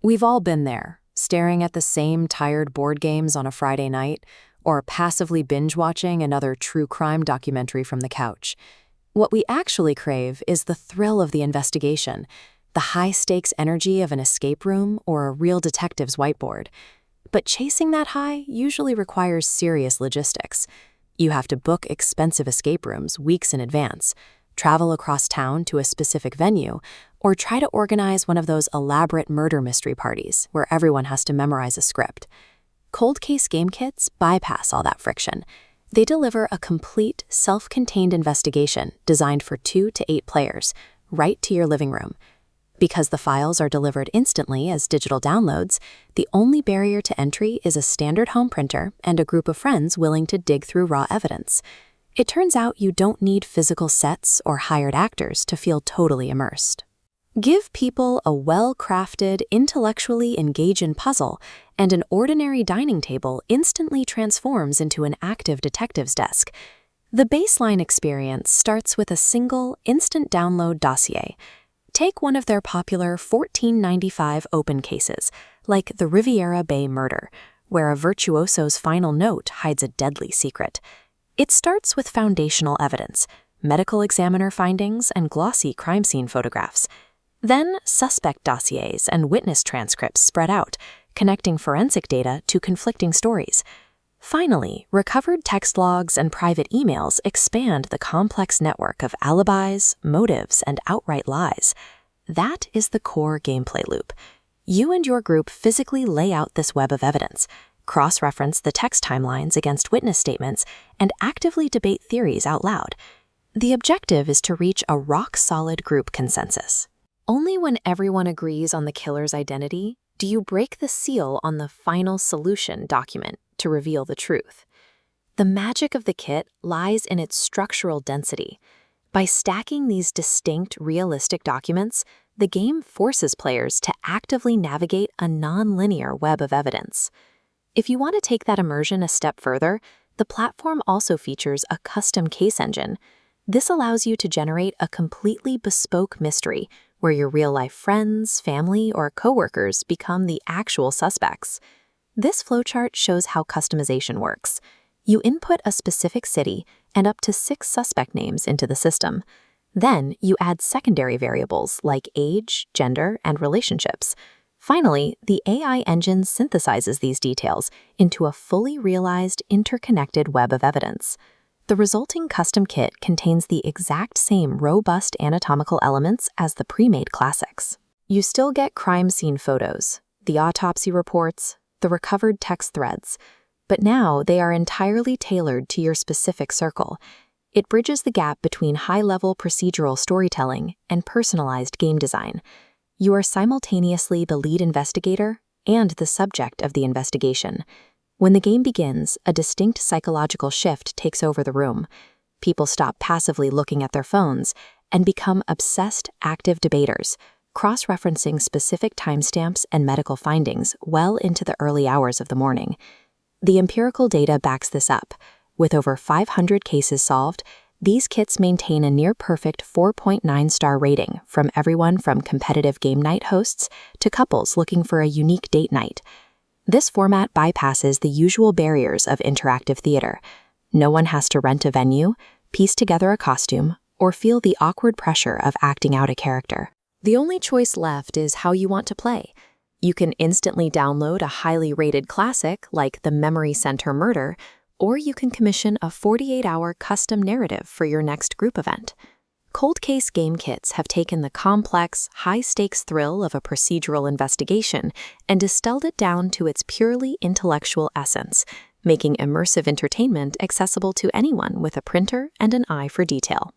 We've all been there, staring at the same tired board games on a Friday night, or passively binge-watching another true crime documentary from the couch. What we actually crave is the thrill of the investigation, the high-stakes energy of an escape room or a real detective's whiteboard. But chasing that high usually requires serious logistics. You have to book expensive escape rooms weeks in advance, travel across town to a specific venue, or try to organize one of those elaborate murder mystery parties where everyone has to memorize a script. Cold Case game kits bypass all that friction. They deliver a complete, self-contained investigation designed for 2 to 8 players, right to your living room. Because the files are delivered instantly as digital downloads, the only barrier to entry is a standard home printer and a group of friends willing to dig through raw evidence. It turns out you don't need physical sets or hired actors to feel totally immersed. Give people a well-crafted, intellectually engaging puzzle, and an ordinary dining table instantly transforms into an active detective's desk. The baseline experience starts with a single, instant download dossier. Take one of their popular $14.95 open cases, like the Riviera Bay murder, where a virtuoso's final note hides a deadly secret. It starts with foundational evidence, medical examiner findings, and glossy crime scene photographs. Then, suspect dossiers and witness transcripts spread out, connecting forensic data to conflicting stories. Finally, recovered text logs and private emails expand the complex network of alibis, motives, and outright lies. That is the core gameplay loop. You and your group physically lay out this web of evidence, cross-reference the text timelines against witness statements, and actively debate theories out loud. The objective is to reach a rock-solid group consensus. Only when everyone agrees on the killer's identity do you break the seal on the final solution document to reveal the truth. The magic of the kit lies in its structural density. By stacking these distinct, realistic documents, the game forces players to actively navigate a non-linear web of evidence. If you want to take that immersion a step further, the platform also features a custom case engine. This allows you to generate a completely bespoke mystery where your real-life friends, family, or coworkers become the actual suspects. This flowchart shows how customization works. You input a specific city and up to 6 suspect names into the system. Then you add secondary variables like age, gender, and relationships. Finally, the AI engine synthesizes these details into a fully realized, interconnected web of evidence. The resulting custom kit contains the exact same robust anatomical elements as the pre-made classics. You still get crime scene photos, the autopsy reports, the recovered text threads, but now they are entirely tailored to your specific circle. It bridges the gap between high-level procedural storytelling and personalized game design. You are simultaneously the lead investigator and the subject of the investigation. When the game begins, a distinct psychological shift takes over the room. People stop passively looking at their phones and become obsessed, active debaters, cross-referencing specific timestamps and medical findings well into the early hours of the morning. The empirical data backs this up. With over 500 cases solved, these kits maintain a near-perfect 4.9-star rating from everyone from competitive game night hosts to couples looking for a unique date night. This format bypasses the usual barriers of interactive theater. No one has to rent a venue, piece together a costume, or feel the awkward pressure of acting out a character. The only choice left is how you want to play. You can instantly download a highly rated classic like The Memory Center Murder, or you can commission a 48-hour custom narrative for your next group event. Cold Case game kits have taken the complex, high-stakes thrill of a procedural investigation and distilled it down to its purely intellectual essence, making immersive entertainment accessible to anyone with a printer and an eye for detail.